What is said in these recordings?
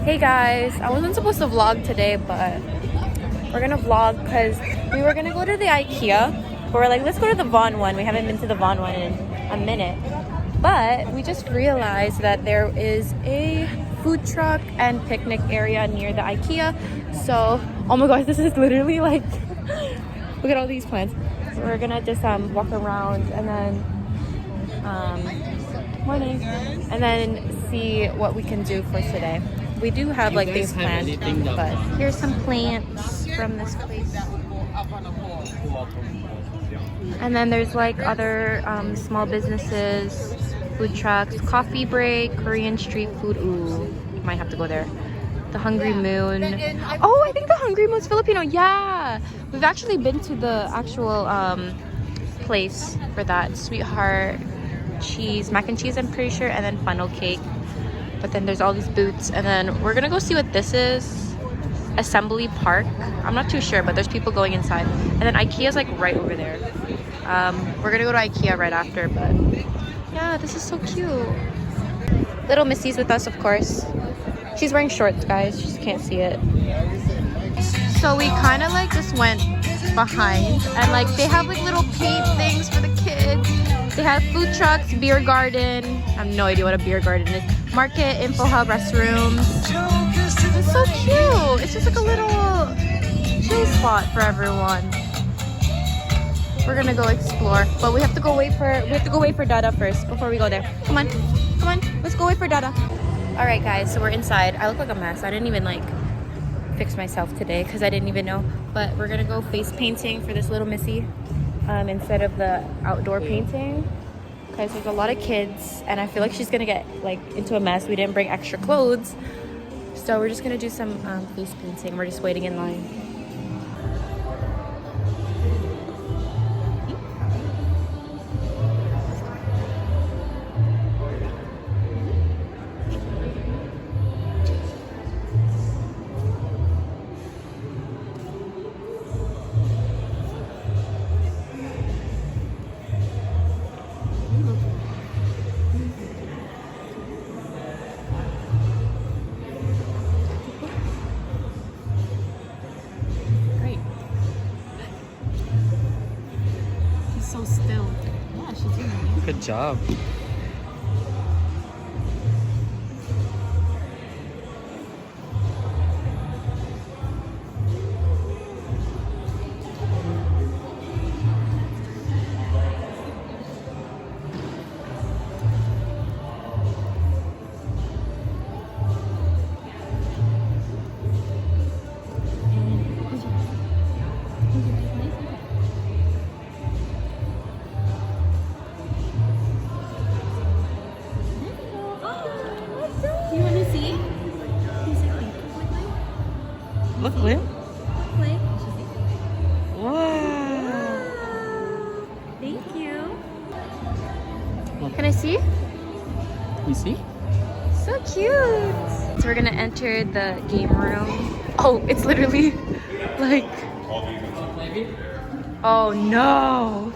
Hey guys, I wasn't supposed to vlog today, but we're gonna vlog because we were gonna go to the ikea, but we're like, let's go to the Vaughn one. We haven't been to the Vaughn one in a minute, but we just realized that there is a food truck and picnic area near the ikea. So oh my gosh, this is literally like look at all these plants. So we're gonna just walk around and then morning, and then see what we can do for today. We do have like things planned, but here's some plants from this place. And then there's like other small businesses, food trucks, coffee break, Korean street food. Ooh, might have to go there. The Hungry Moon. Oh, I think the Hungry Moon's Filipino. Yeah, we've actually been to the actual place for that. Sweetheart cheese, mac and cheese, I'm pretty sure, and then funnel cake. But then there's all these booths, and then we're gonna go see what this is. Assembly Park. I'm not too sure, but there's people going inside. And then Ikea's like right over there. We're gonna go to Ikea right after, but yeah, this is so cute. Little Missy's with us, of course. She's wearing shorts, guys. You just can't see it. So we kind of like just went behind, and like they have like little paint things for the kids. They have food trucks, beer garden. I have no idea what a beer garden is. Market, info hub, restrooms. It's so cute. It's just like a little chill spot for everyone. We're gonna go explore, but we have to go wait for Dada first before we go there. Come on, come on. Let's go wait for Dada. All right, guys. So we're inside. I look like a mess. I didn't even like fix myself today because I didn't even know. But we're gonna go face painting for this little Missy. Instead of the outdoor painting, because there's a lot of kids and I feel like she's gonna get like into a mess. We didn't bring extra clothes, so we're just gonna do some face painting. We're just waiting in line. Still. Yeah, she's doing it. Good job. Look, Cleo. Wow. Thank you. Can I see? You see? So cute. So we're gonna enter the game room. Oh, it's literally like, oh no.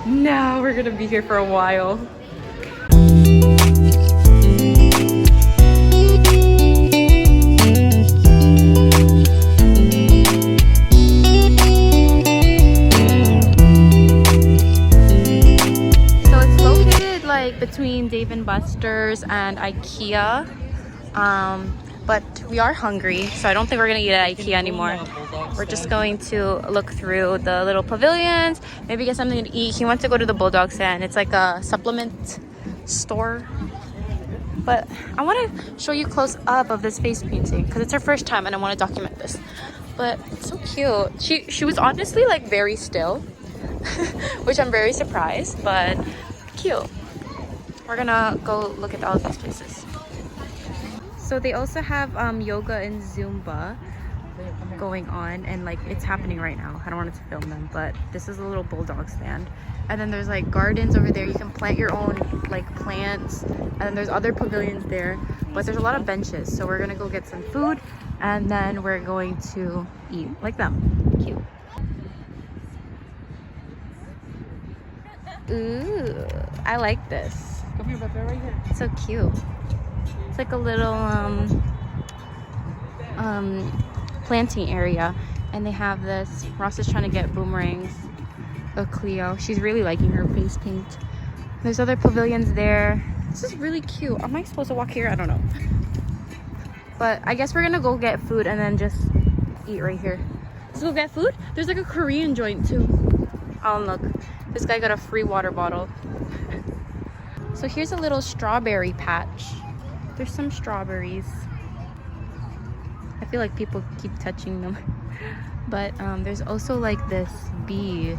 Now we're gonna be here for a while. Between Dave & Buster's and Ikea, but we are hungry, so I don't think we're gonna eat at Ikea anymore. We're just going to look through the little pavilions, maybe get something to eat. He wants to go to the Bulldog stand. It's like a supplement store, but I want to show you close up of this face painting because it's her first time and I want to document this. But it's so cute. She was honestly like very still which I'm very surprised, but cute. We're gonna go look at all of these places. So they also have yoga and Zumba going on, and like it's happening right now. I don't want to film them, but this is a little Bulldog stand. And then there's like gardens over there. You can plant your own like plants, and then there's other pavilions there, but there's a lot of benches. So we're gonna go get some food, and then we're going to eat like them. Cute. Ooh, I like this. Come here, Pepe, right here. It's so cute. It's like a little planting area, and they have this. Ross is trying to get boomerangs. A Cleo. She's really liking her face paint. There's other pavilions there. This is really cute. Am I supposed to walk here? I don't know. But I guess we're gonna go get food and then just eat right here. Let's go get food. There's like a Korean joint too. Oh look, this guy got a free water bottle. So here's a little strawberry patch. There's some strawberries. I feel like people keep touching them. But there's also like this bee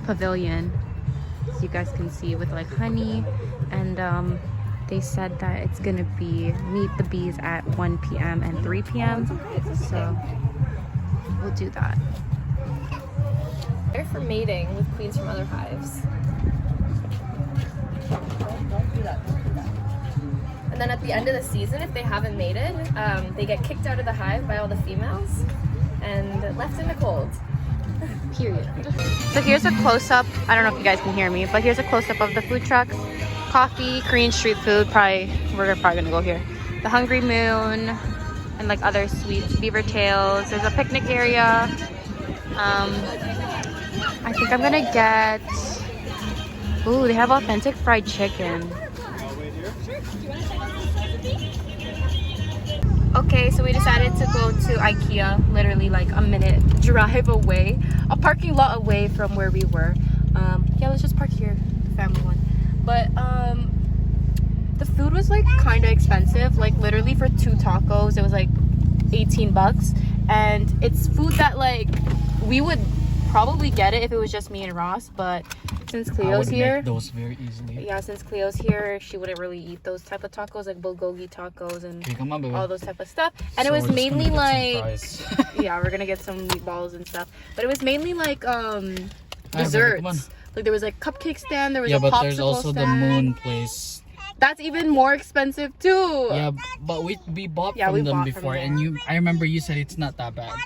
pavilion, so you guys can see, with like honey, and they said that it's gonna be meet the bees at 1 p.m. and 3 p.m. so we'll do that. They're for mating with queens from other hives. And then at the end of the season, if they haven't mated, they get kicked out of the hive by all the females and left in the cold. Period. So here's a close-up. I don't know if you guys can hear me, but here's a close-up of the food trucks. Coffee, Korean street food, we're probably gonna go here. The Hungry Moon, and like other sweets, beaver tails. There's a picnic area. I think I'm gonna get, ooh, they have authentic fried chicken. Okay, so we decided to go to IKEA, literally like a minute drive away, a parking lot away from where we were. Yeah, let's just park here, family one. But the food was like kind of expensive, like literally for 2 tacos it was like 18 bucks, and it's food that like we would probably get it if it was just me and Ross, but since Cleo's here, make those very easily. Yeah, since Cleo's here, she wouldn't really eat those type of tacos, like bulgogi tacos and Okay, come on, baby. all those type of stuff. And So it was we're just mainly gonna get like some yeah, we're gonna get some meatballs and stuff, but it was mainly like baby, desserts. come on. Like there was like cupcake stand, there was Yeah, a but popsicle there's also stand. the Moon place. That's even more expensive too. Yeah, but we bought Yeah, from we them bought from before, there. and I remember you said it's not that bad.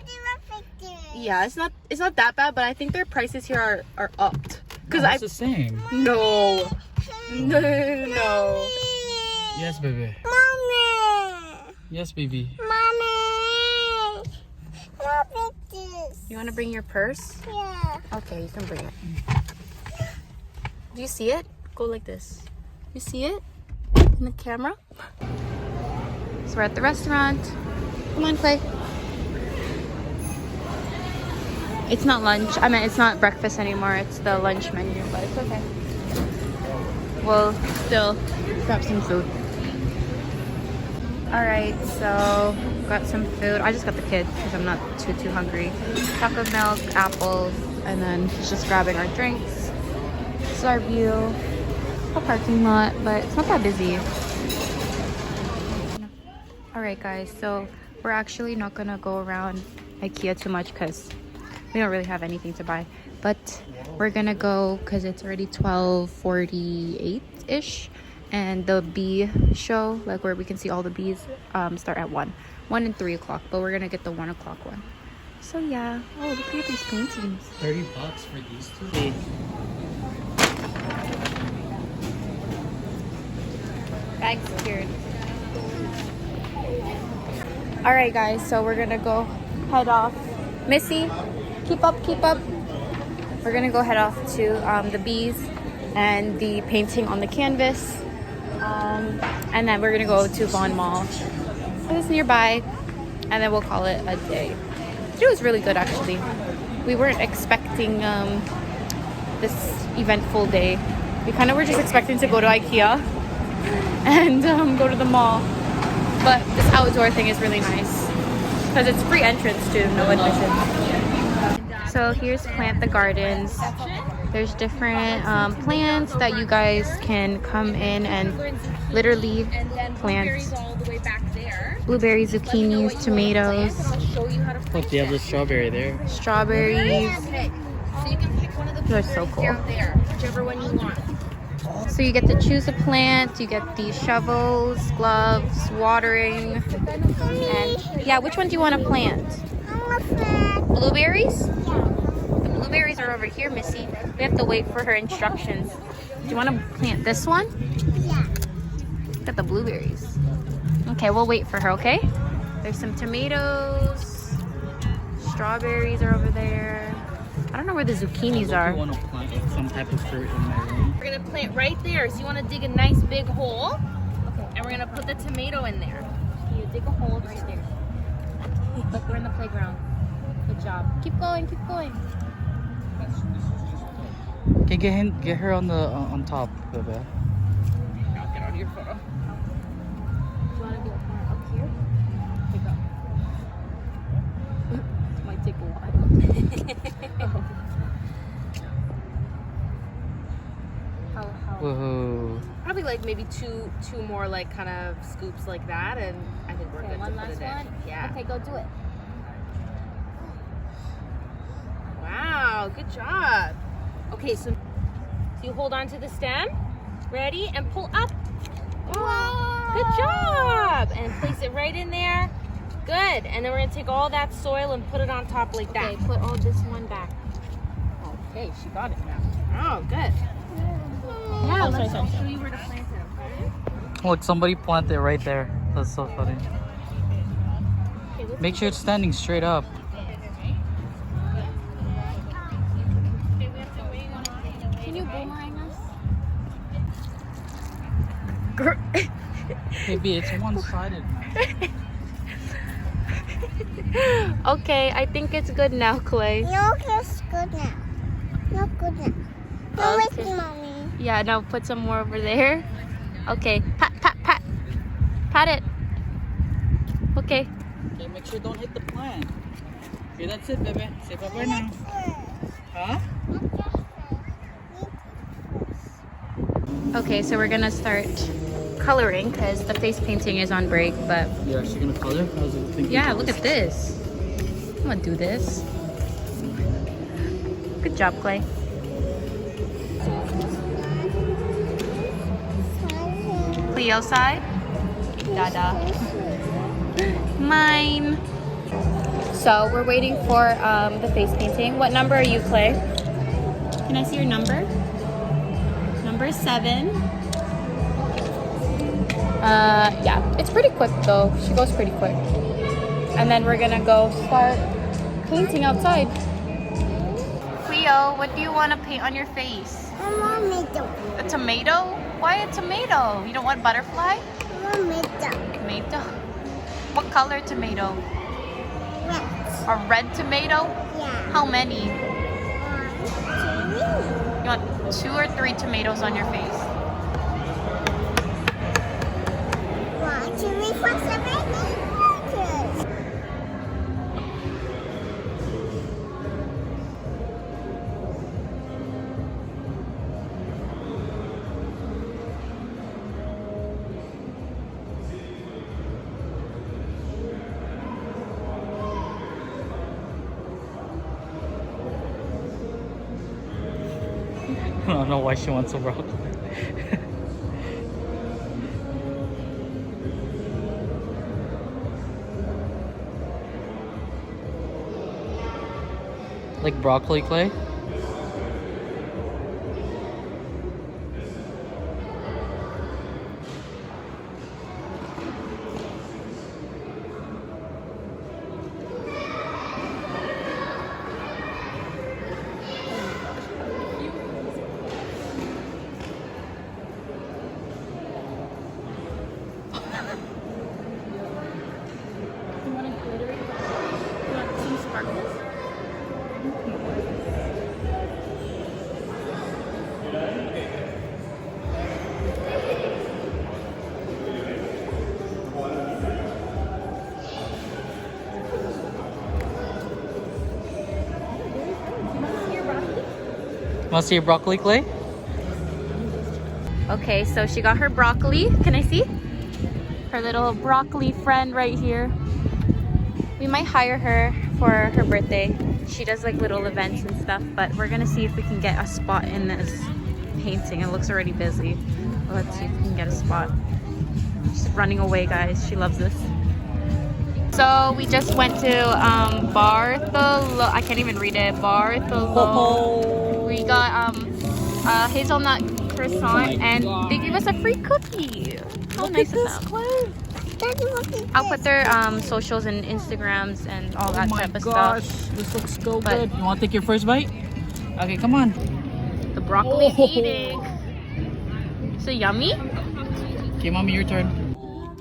Yeah, it's not that bad, but I think their prices here are upped. Cause No, it's the same. no. Yes, baby. Mommy! Yes, baby. Mommy! No pictures. You want to bring your purse? Yeah. Okay, you can bring it. Do you see it? Go like this. You see it in the camera? So we're at the restaurant. Come on, Clay. It's not lunch. I mean, it's not breakfast anymore. It's the lunch menu, but it's okay. We'll still grab some food. All right, so got some food. I just got the kids because I'm not too hungry. Chocolate milk, apples, and then she's just grabbing our drinks. This is our view. A parking lot, but it's not that busy. All right, guys, so we're actually not gonna go around IKEA too much because we don't really have anything to buy, but we're gonna go because it's already 12:48-ish, and the bee show, like where we can see all the bees, start at 1 and 3 o'clock, but we're gonna get the 1 o'clock one. So yeah. Oh, look at these paintings. $30 for these two. Bag secured. All right, guys, so we're gonna go head off. Missy, keep up. We're gonna go head off to the bees and the painting on the canvas, and then we're gonna go to Vaughan Mall. So it's nearby, and then we'll call it a day. It was really good, actually. We weren't expecting this eventful day. We kind of were just expecting to go to IKEA and go to the mall, but this outdoor thing is really nice because it's free entrance too, no admission. So here's Plant the Gardens. There's different plants that you guys can come in and literally plant. Blueberries, zucchinis, tomatoes, Look, they have the strawberry there. strawberries. So you can pick one of the They're so cool. there, whichever one you want. So you get to choose a plant, you get these shovels, gloves, watering, and yeah, which one do you want to plant? Blueberries? The blueberries are over here, Missy. We have to wait for her instructions. Do you want to plant this one? Yeah. Look at the blueberries. Okay, we'll wait for her, okay? There's some tomatoes. Strawberries are over there. I don't know where the zucchinis I are. want to plant like, some type of fruit in my room. We're gonna plant right there. So you want to dig a nice big hole. Okay. And we're gonna put the tomato in there. You dig a hole right there. Look, we're in the playground. Good job. Keep going, keep going. Okay, get her on the on top, Bebe. I'll get out of your photo. Do you want to do a plant up here? Pick up. It might take a while. How? Woohoo. Probably like maybe two more like kind of scoops like that, and I think we're good One to put last it in. one? Yeah. Okay, go do it. Wow, good job. Okay, so you hold on to the stem. Ready? And pull up. Wow. Good job. And place it right in there. Good. And then we're going to take all that soil and put it on top like that. Okay, put all this one back. Okay, she got it now. Oh, good. Yeah, Let's show you where to plant it, okay? Look, somebody planted it right there. That's so funny. Okay, let's Make sure it's standing straight up. Can you boomerang us? Maybe it's one-sided. Okay, I think it's good now, Clay. No, it's good now. Not good now. No, Okay. it's mommy. Yeah, now put some more over there. Okay, pat, pat, pat. Pat it. Okay. Okay, make sure don't hit the plant. Okay, that's it, Bebe. Say bye-bye now. Huh? Okay, so we're gonna start coloring because the face painting is on break, but You're actually gonna color? How's it thinking? yeah, look at this. I'm gonna do this. Good job, Clay. Cleo side. Dada. Mine. So we're waiting for the face painting. What number are you, Clay? Can I see your number? Number 7. Yeah, it's pretty quick though. She goes pretty quick. And then we're gonna go start painting outside. Cleo, what do you want to paint on your face? I want tomato. A tomato? Why a tomato? You don't want butterfly? I want tomato. Tomato? What color tomato? Red. A red tomato? Yeah. How many? 1, 2, You want 2 or 3 tomatoes on your face? 1, 2, 3, 4, 7, 8. I don't know why she wants a broccoli. Like broccoli, Clay? You want a glittery? You want some sparkles? Want to see your broccoli, Clay? Okay, so she got her broccoli. Can I see? Her little broccoli friend right here. We might hire her for her birthday. She does like little events and stuff, but we're gonna see if we can get a spot in this painting. It looks already busy. Let's see if we can get a spot. She's running away, guys. She loves this. So we just went to Bartholo. I can't even read it. Bartholo. We got hazelnut croissant, and they gave us a free cookie. How nice is that? Daddy, what is I'll this? put their socials and Instagrams and all that Oh my type of gosh, stuff. this looks so But- good. You want to take your first bite? Okay, come on. The broccoli Oh. eating. So yummy. Okay, mommy, your turn.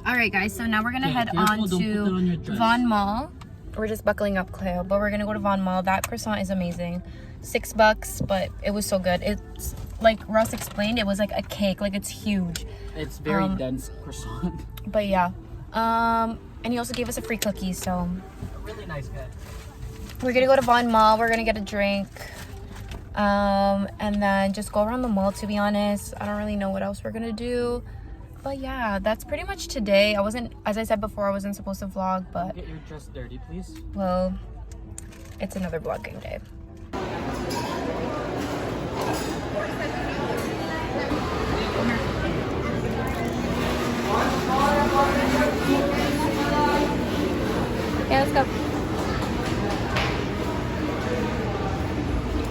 Alright guys, so now we're gonna Okay, head careful, on don't put that on your to dress. Von Mall. We're just buckling up, Cleo, but we're gonna go to Von Mall. That croissant is amazing. $6, but it was so good. It's like Russ explained, it was like a cake, like it's huge. It's very dense croissant. But yeah. And he also gave us a free cookie, so Really nice guy. we're gonna go to Von Mall, we're gonna get a drink. And then just go around the mall, to be honest. I don't really know what else we're gonna do. But yeah, that's pretty much today. I wasn't, as I said before, I wasn't supposed to vlog, but Get your dress dirty, please. well, it's another vlogging day. Yeah, let's go.